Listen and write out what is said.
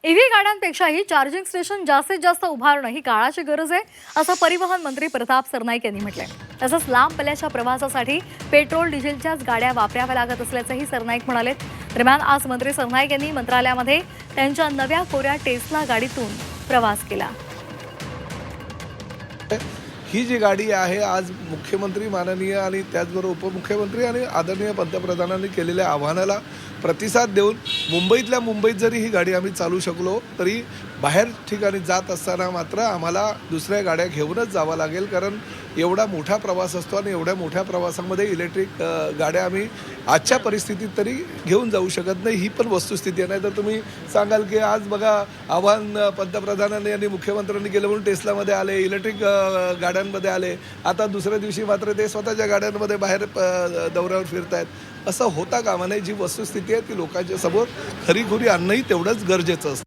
EV गाड्यांपेक्षाही charging station जास्तीत जास्त उभारणं ही काळाची गरज आहे, असं परिवहन मंत्री प्रताप सरनाईक यांनी म्हटलंय. तसंच लांब पल्ल्याच्या प्रवासासाठी पेट्रोल डिझेलच्याच गाड्या वापराव्या लागत असल्याचंही सरनाईक म्हणाले. दरम्यान आज मंत्री सरनाईक यांनी मंत्रालयामध्ये त्यांच्या नव्या कोऱ्या टेस्ला गाडीतून प्रवास केला. ही जी गाडी आहे आज मुख्यमंत्री माननीय आणि त्याचबरोबर उपमुख्यमंत्री आणि आदरणीय पंतप्रधानांनी केलेल्या आव्हानाला प्रतिसाद देऊन मुंबईतल्या मुंबईत जरी ही गाडी आम्ही चालू शकलो तरी बाहेर ठिकाणी जात असताना मात्र आम्हाला दुसऱ्या गाड्या घेऊनच जावं लागेल, कारण एवढा मोठा प्रवास असतो आणि एवढ्या मोठ्या प्रवासामध्ये इलेक्ट्रिक गाड्या आम्ही आजच्या परिस्थितीत तरी घेऊन जाऊ शकत नाही. ही पण वस्तुस्थिती आहे. नाही तर तुम्ही सांगाल की आज बघा आव्हान पंतप्रधानांनी आणि मुख्यमंत्र्यांनी केलं म्हणून टेस्लामध्ये आले, इलेक्ट्रिक गाड्यांमध्ये आले, आता दुसऱ्या दिवशी मात्र ते स्वतःच्या गाड्यांमध्ये बाहेर दौऱ्यावर फिरत आहेत. असं होता कामा नये. जी वस्तुस्थिती आहे ती लोकांच्या समोर खरीखुरी आणणंही तेवढंच गरजेचं असतं.